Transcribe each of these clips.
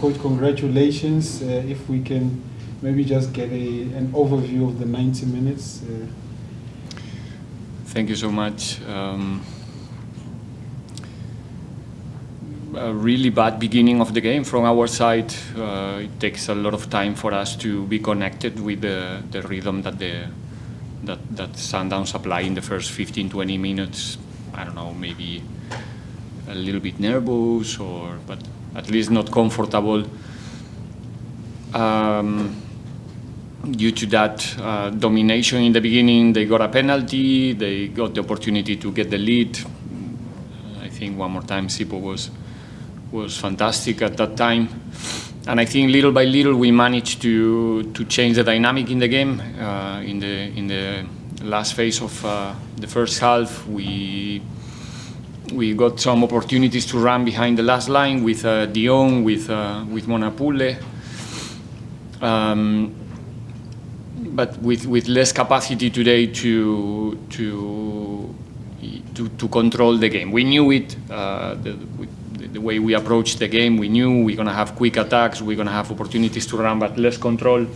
Coach, congratulations. If we can maybe just get an overview of the 90 minutes. Thank you so much. A really bad beginning of the game from our side. It takes a lot of time for us to be connected with the rhythm that Sundowns apply in the first 15-20 minutes. I don't know, maybe a little bit nervous, but at least not comfortable. Due to that domination in the beginning, they got a penalty. They got the opportunity to get the lead. I think one more time Sipo was fantastic at that time, and I think little by little we managed to change the dynamic in the game. In the last phase of the first half, we got some opportunities to run behind the last line with Dion, with Monapule, but with less capacity today to control the game. We knew it. The way we approached the game, we knew we're gonna have quick attacks, we're gonna have opportunities to run, but less control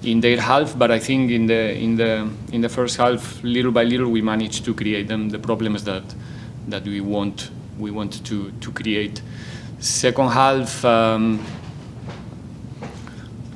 in their half. But I think in the first half, little by little, we managed to create the problems that we want to create. Second half,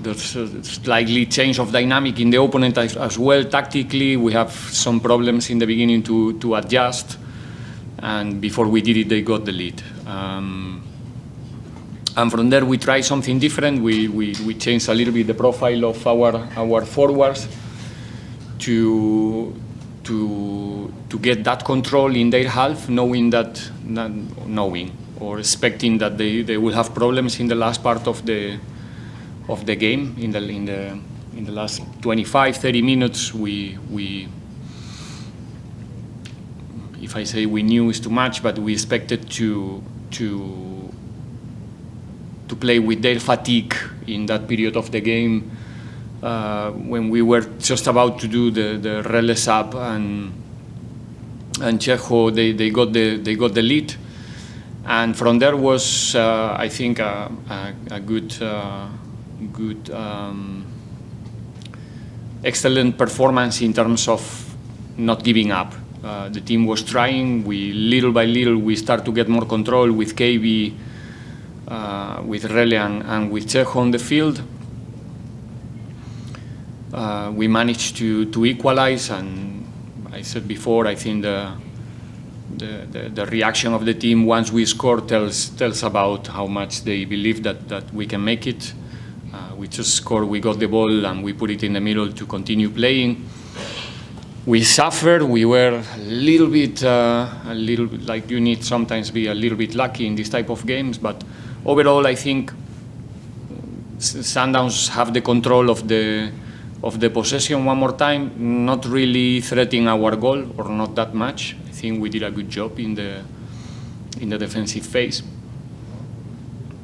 there's a slightly change of dynamic in the opponent as well. Tactically, we have some problems in the beginning to adjust, and before we did it, they got the lead. And from there, we tried something different. We changed a little bit the profile of our forwards to get that control in their half, knowing or expecting that they will have problems in the last part of the game. In the last 25-30 minutes, if I say we knew is too much, but we expected to play with their fatigue in that period of the game, when we were just about to do the release up, and Chejo, they got the lead, and from there was I think a good excellent performance in terms of not giving up. The team was trying. Little by little we start to get more control with KB, with Rele and with Chejo on the field. We managed to equalize, and I said before, I think the reaction of the team once we scored tells about how much they believe that we can make it. We just scored, we got the ball, and we put it in the middle to continue playing. We suffered. We were a little bit like you need sometimes be a little bit lucky in this type of games. But overall, I think Sundowns have the control of the possession one more time, not really threatening our goal, or not that much. I think we did a good job in the defensive phase.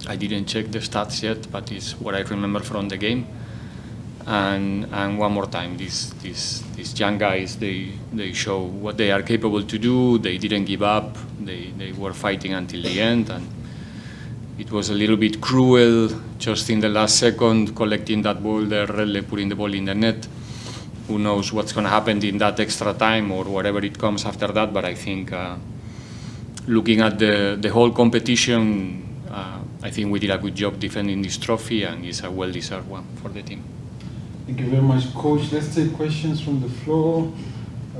I didn't check the stats yet, but it's what I remember from the game. And one more time, these young guys, they show what they are capable to do. They didn't give up. They were fighting until the end, and it was a little bit cruel just in the last second collecting that ball there, really putting the ball in the net. Who knows what's going to happen in that extra time or whatever it comes after that, but I think looking at the whole competition, I think we did a good job defending this trophy, and it's a well-deserved one for the team. Thank you very much, Coach. Let's take questions from the floor.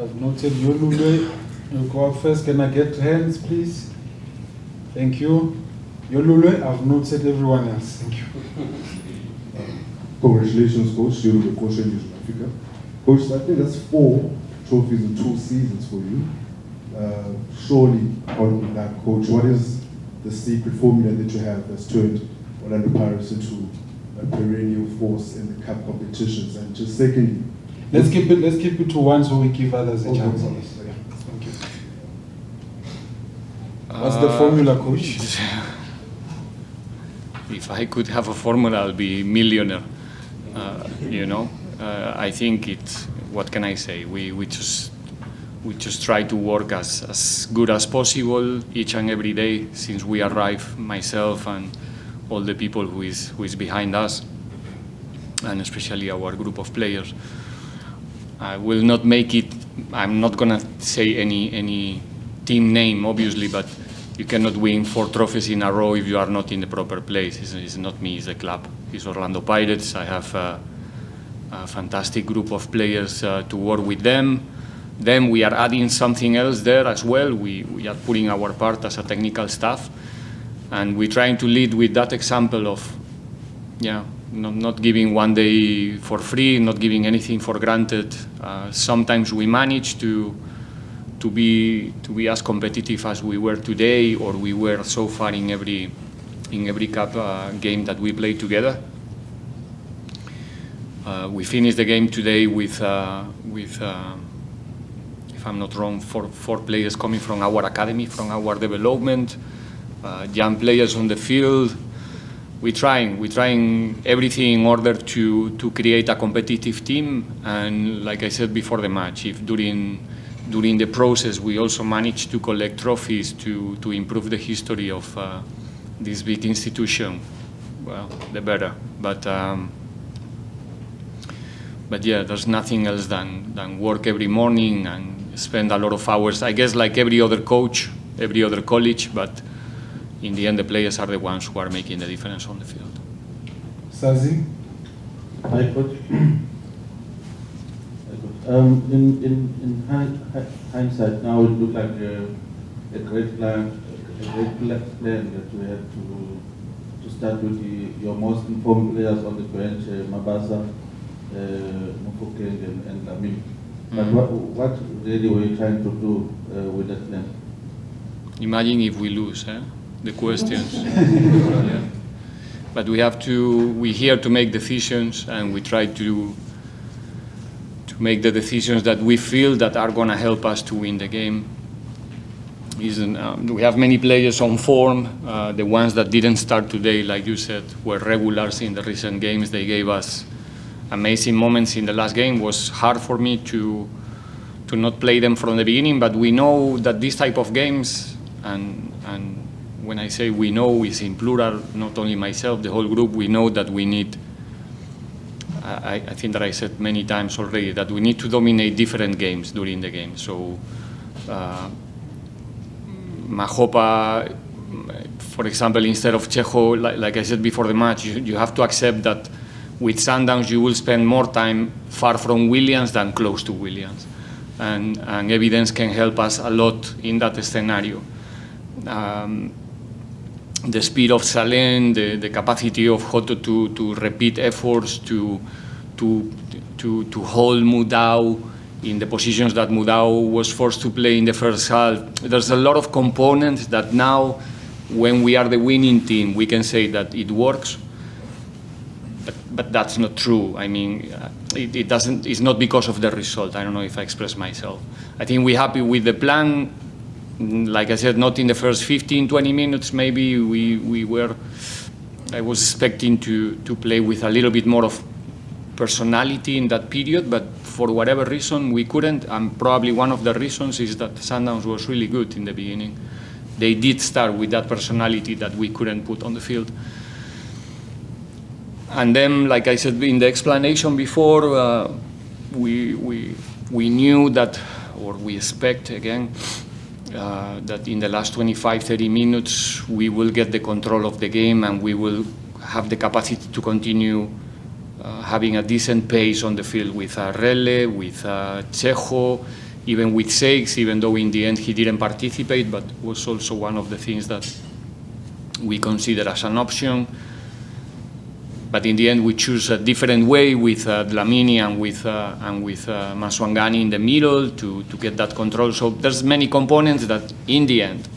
I've noted Yolule. You'll go up first. Can I get hands, please? Thank you. Yolule, I've noted everyone else. Thank you. Congratulations, Coach. Yolule, Coach in Africa. Coach, I think that's 4 trophies in 2 seasons for you. Surely, on that, Coach, what is the secret formula that you have that's turned Orlando Pirates into a perennial force in the cup competitions? And just secondly, let's keep it to one so we give others a chance. Yeah. Thank you. What's the formula, Coach? If I could have a formula, I'll be millionaire. I think it's, what can I say? We just try to work as good as possible each and every day since we arrive, myself and all the people who is behind us, and especially our group of players. I will not make it. I'm not gonna say any team name, obviously, but you cannot win 4 trophies in a row if you are not in the proper place. It's not me, it's the club. It's Orlando Pirates. I have a fantastic group of players to work with them. Then we are adding something else there as well. We are putting our part as a technical staff, and we're trying to lead with that example of, not giving one day for free, not giving anything for granted. Sometimes we manage to be as competitive as we were today, or we were so far in every cup game that we played together. We finished the game today with if I'm not wrong, 4 players coming from our academy, from our development, young players on the field. We're trying everything in order to create a competitive team. And like I said before the match, if during the process we also manage to collect trophies to improve the history of this big institution, well, the better. But yeah, there's nothing else than work every morning and spend a lot of hours, I guess, like every other coach, every other college, but in the end the players are the ones who are making the difference on the field. Sazi? Hi, Coach. In hindsight, now it looks like a great plan that we had to start with your most informed players on the bench, Mabasa, Mufokeng and Lamin. But what really were you trying to do with that plan? Imagine if we lose, the questions. Yeah. But we're here to make decisions, and we try to make the decisions that we feel that are going to help us to win the game. We have many players on form. The ones that didn't start today, like you said, were regulars in the recent games. They gave us amazing moments in the last game. It was hard for me to not play them from the beginning, but we know that this type of games, and when I say we know, it's in plural, not only myself, the whole group, we know that we need, I think that I said many times already, that we need to dominate different games during the game. So Mahopa, for example, instead of Chejo, like I said before the match, you have to accept that with Sundowns you will spend more time far from Williams than close to Williams. And evidence can help us a lot in that scenario. The speed of Salen, the capacity of Joto to repeat efforts, to hold Mudau in the positions that Mudau was forced to play in the first half. There's a lot of components that now, when we are the winning team, we can say that it works. But that's not true. I mean, it doesn't. It's not because of the result. I don't know if I express myself. I think we're happy with the plan. Like I said, not in the first 15, 20 minutes. Maybe we were. I was expecting to play with a little bit more of personality in that period, but for whatever reason we couldn't. And probably one of the reasons is that Sundowns was really good in the beginning. They did start with that personality that we couldn't put on the field. And then, like I said in the explanation before, we knew that, or we expect again, that in the last 25, 30 minutes we will get the control of the game, and we will have the capacity to continue having a decent pace on the field with Rele, with Chejo, even with Seix, even though in the end he didn't participate, but was also one of the things that we consider as an option. But in the end, we choose a different way with Dlamini and with Maswangani in the middle to get that control. So there's many components that, in the end,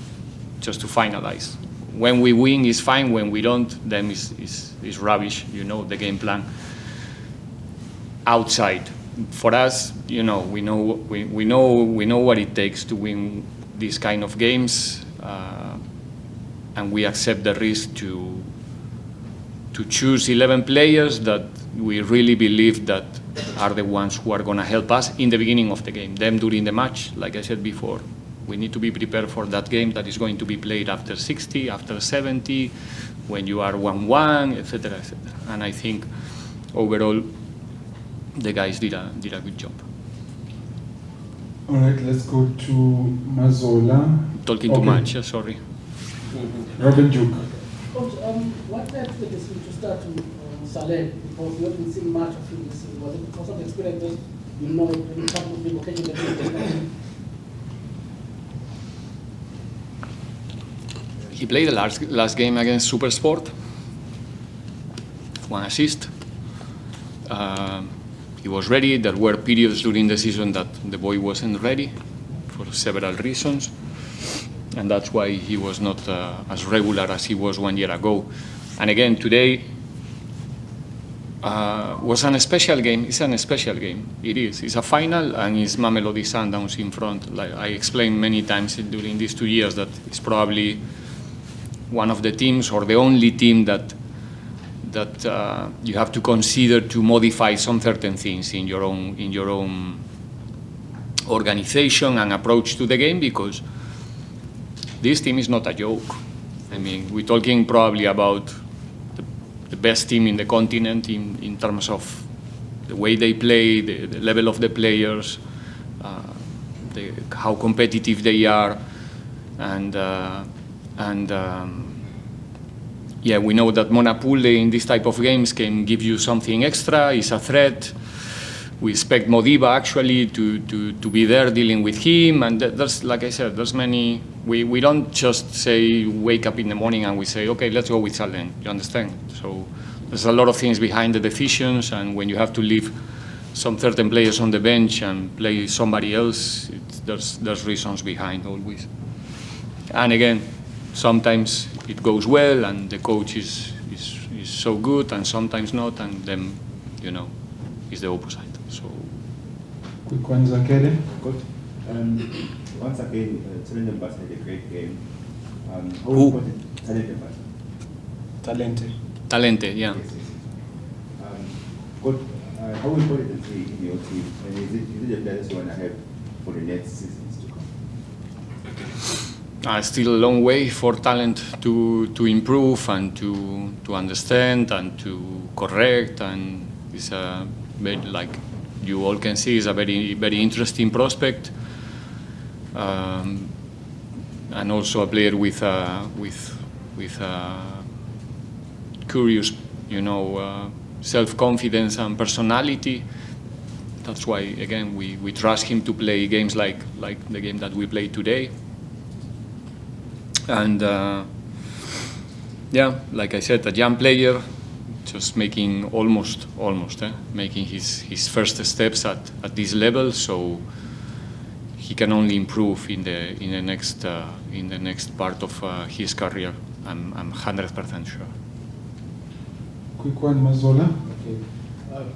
just to finalize, when we win is fine. When we don't, then it's rubbish. You know the game plan. Outside, for us, you know, we know what it takes to win these kind of games, and we accept the risk to choose 11 players that we really believe that are the ones who are going to help us in the beginning of the game. Them during the match, like I said before, We need to be prepared for that game that is going to be played after 60, after 70, when you are 1-1, etc., etc. And I think overall the guys did a good job. All right, let's go to Mazola. Talking too much, sorry. Robin Duke. Coach, what led the decision to start to Saleh? Because we haven't seen much of him this season. Was it because of the experiences? You know, in some of people taking the He played the last game against Supersport. 1 assist. He was ready. There were periods during the season that the boy wasn't ready for several reasons. And that's why he was not as regular as he was 1 year ago. And again, today was a special game. It's a special game. It is. It's a final, and it's Mamelodi Sundowns in front. Like I explained many times during these 2 years, that it's probably one of the teams, or the only team that you have to consider to modify some certain things in your own organization and approach to the game, because this team is not a joke. I mean, we're talking probably about the best team in the continent in terms of the way they play, the level of the players, how competitive they are, and yeah, we know that Monapule in this type of games can give you something extra. It's a threat. We expect Modiba actually to be there dealing with him, and there's, like I said, there's many. We don't just say wake up in the morning and we say, okay, let's go with Saleh. You understand? So there's a lot of things behind the decisions, and when you have to leave some certain players on the bench and play somebody else, there's reasons behind always. And again, sometimes it goes well and the coach is so good, and sometimes not, and then, you know, it's the opposite. So Quick one, Zakele. Coach, once again, Stellenbosch had a great game. How Who? important Stellenbosch? Talente, yeah. Yes. Coach, how important is he in your team? And is it a player you want to have for the next seasons to come? Still a long way for talent to improve and to understand and to correct, and it's a very, like you all can see, is a very interesting prospect, and also a player with curious, you know, self-confidence and personality. That's why, again, we trust him to play games like the game that we played today. And yeah, like I said, a young player, just making almost making his first steps at this level. So he can only improve in the next part of his career. I'm 100% sure. Quick one, Mazola. Okay.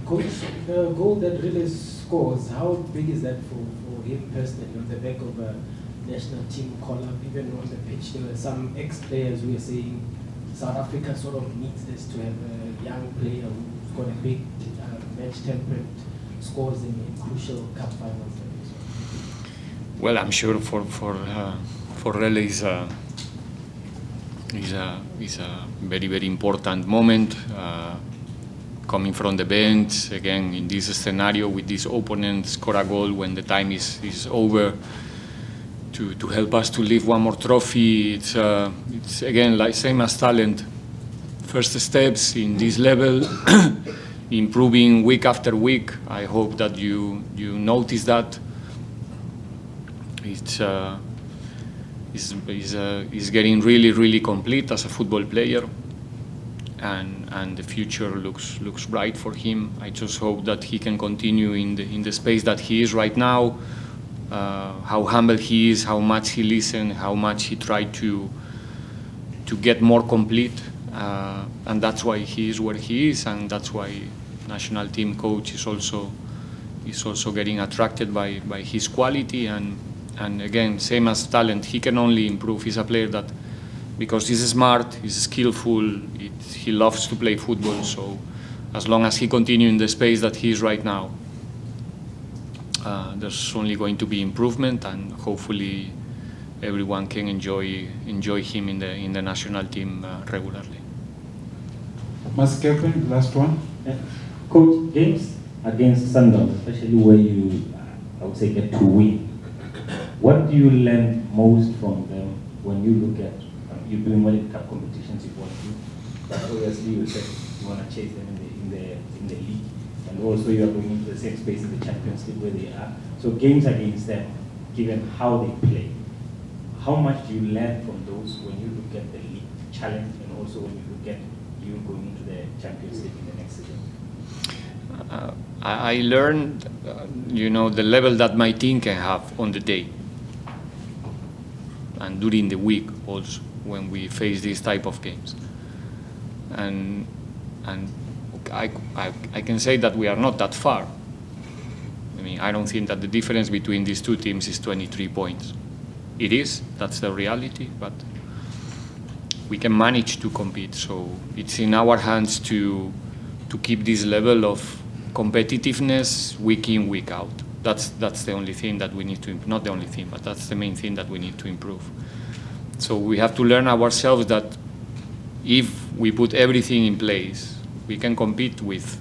Coach, the goal that really scores, how big is that for him personally on the back of a national team call-up? Even on the pitch, there were some ex-players who were saying South Africa sort of needs this to have a young player who's got a big match temperament, scores in crucial cup finals. Well, I'm sure for Rele is a very important moment. Coming from the bench again in this scenario with this opponent, score a goal when the time is over, to help us to lift one more trophy. It's again like same as talent. First steps in this level, improving week after week. I hope that you notice that. He's getting really complete as a football player, and the future looks bright for him. I just hope that he can continue in the space that he is right now. How humble he is, how much he listens, how much he tried to get more complete, and that's why he is where he is, and that's why national team coach is also getting attracted by his quality, and again, same as talent, he can only improve. He's a player that, because he's smart, he's skillful, he loves to play football, so as long as he continues in the space that he is right now, there's only going to be improvement, and hopefully everyone can enjoy him in the national team regularly. Mas Kevin, last one. Coach, games against Sundowns, especially where you, I would say, get to win. What do you learn most from them when you look at you doing well in cup competitions? You want to, but obviously you said you want to chase them in the league, and also you are going into the same space in the Champions League where they are. So games against them, given how they play, how much do you learn from those when you look at the league challenge, and also when you look at you going into the Champions League in the next season? I learned, the level that my team can have on the day and during the week also when we face these type of games. And I can say that we are not that far. I mean, I don't think that the difference between these two teams is 23 points. It is, that's the reality, but we can manage to compete. So it's in our hands to keep this level of competitiveness week in, week out. That's the only thing that we need to, not the only thing, but that's the main thing that we need to improve. So we have to learn ourselves that if we put everything in place, we can compete with,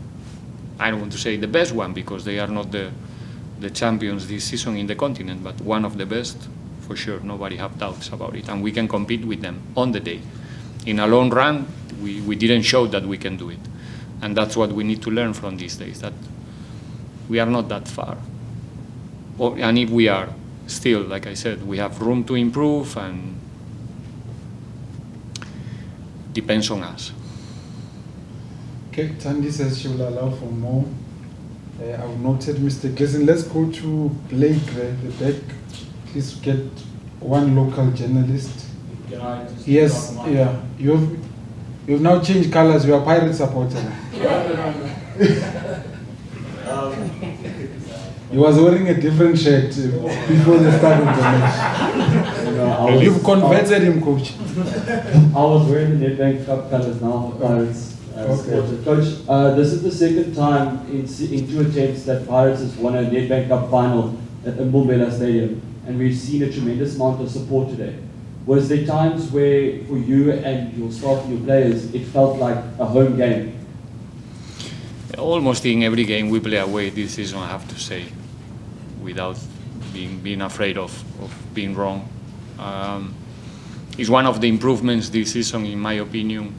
I don't want to say the best one, because they are not the champions this season in the continent, but one of the best, for sure, nobody have doubts about it. And we can compete with them on the day. In a long run, we didn't show that we can do it. And that's what we need to learn from these days, that we are not that far. And if we are, still, like I said, we have room to improve, and depends on us. Okay, Tandy says she will allow for more. I've noted Mr. Gleason. Let's go to Blake, the back. Please get one local journalist. Yes, yeah. You've now changed colors. You are Pirate supporter. He was wearing a different shirt before the start of the match. You've converted him, coach. I was wearing the Nedbank Cup colours now for Pirates. Okay. Coach, this is the second time in 2 attempts that Pirates has won a Nedbank Cup final at Mbombela Stadium, and we've seen a tremendous amount of support today. Was there times where, for you and your staff and your players, it felt like a home game? Almost in every game we play away this season, I have to say, without being afraid of being wrong. It's one of the improvements this season, in my opinion.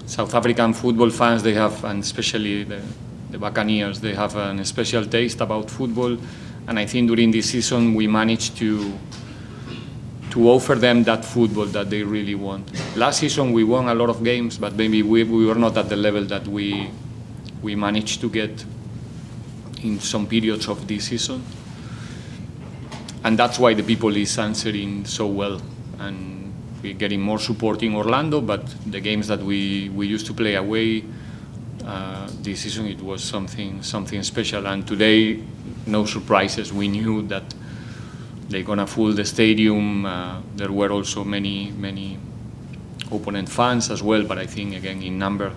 South African football fans, they have, and especially the Buccaneers, they have a special taste about football, and I think during this season we managed to offer them that football that they really want. Last season we won a lot of games, but maybe we were not at the level that we managed to get in some periods of this season. And that's why the people is answering so well. And we're getting more support in Orlando, but the games that we used to play away, this season it was something special. And today, no surprises. We knew that they're gonna fill the stadium. There were also many opponent fans as well, but I think again in number,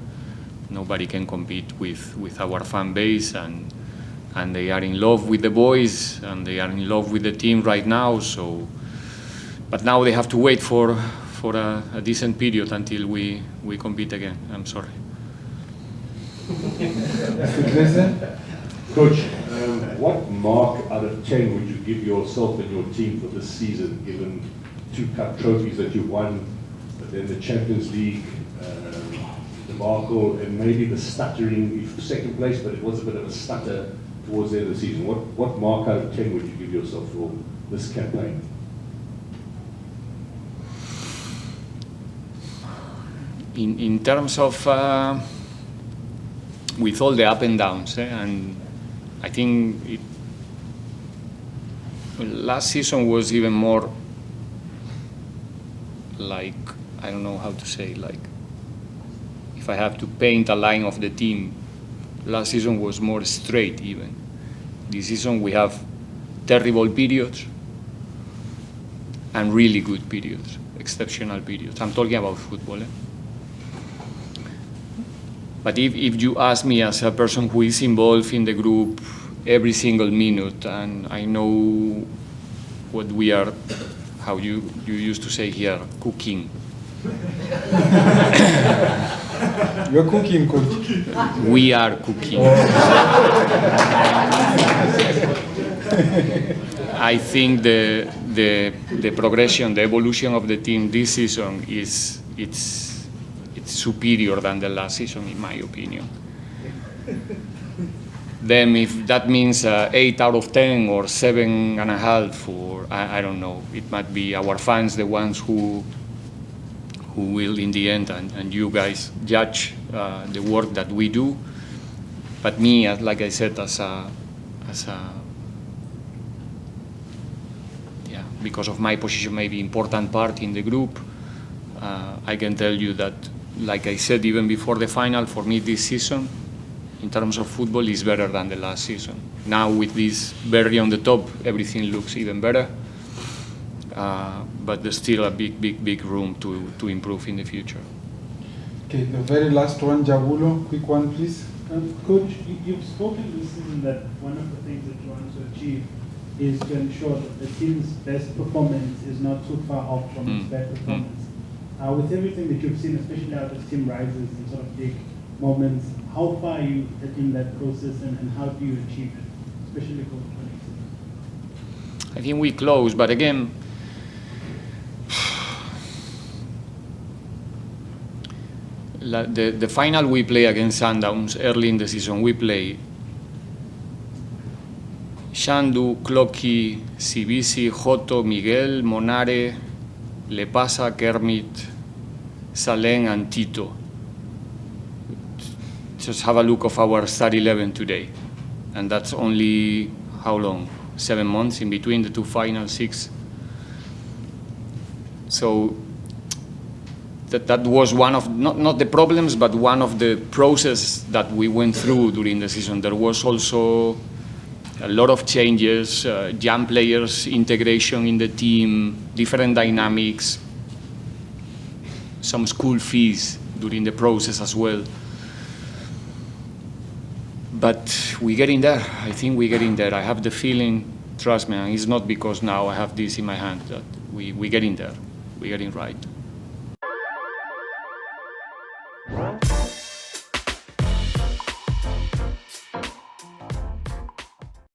nobody can compete with our fan base, and they are in love with the boys, and they are in love with the team right now. So, but now they have to wait for a decent period until we compete again. I'm sorry. Coach, what mark out of 10 would you give yourself and your team for this season, given 2 cup trophies that you won, but then the Champions League debacle, and maybe the stuttering, second place, but it was a bit of a stutter towards the end of the season. What mark out of 10 would you give yourself for this campaign? In terms of with all the up and downs, and I think last season was even more like, I don't know how to say, like, if I have to paint a line of the team, last season was more straight even. This season we have terrible periods and really good periods, exceptional periods. I'm talking about football. But if you ask me as a person who is involved in the group every single minute, and I know what we are, how you used to say here, cooking. You're cooking, coach. We are cooking. I think the progression, the evolution of the team this season it's superior than the last season, in my opinion. Then if that means 8 out of 10 or 7.5, or I don't know, it might be our fans the ones who will in the end, and you guys judge the work that we do. But me, like I said, because of my position, maybe important part in the group, I can tell you that, like I said even before the final, for me this season, in terms of football, is better than the last season. Now with this Berry on the top, everything looks even better. But there's still a big room to improve in the future. Okay, the very last one, Jabulo, quick one, please. Coach, you've spoken this season that one of the things that you want to achieve is to ensure that the team's best performance is not too far off from its bad performance. With everything that you've seen, especially how this team rises in sort of big moments, how far are you in that process, and how do you achieve it, especially for next season? I think we close, but again, the final we play against Sundowns early in the season, we play Shandu, Clocky, Sibisi, Joto, Miguel, Monare, Lepasa, Kermit, Salen, and Tito. Just have a look of our start 11 today. And that's only, how long? 7 months in between the two final 6. So that was one of, not the problems, but one of the process that we went through during the season. There was also a lot of changes, young players, integration in the team, different dynamics, some school fees during the process as well. But we're getting there. I think we're getting there. I have the feeling, trust me, and it's not because now I have this in my hand, that we're getting there. We're getting right.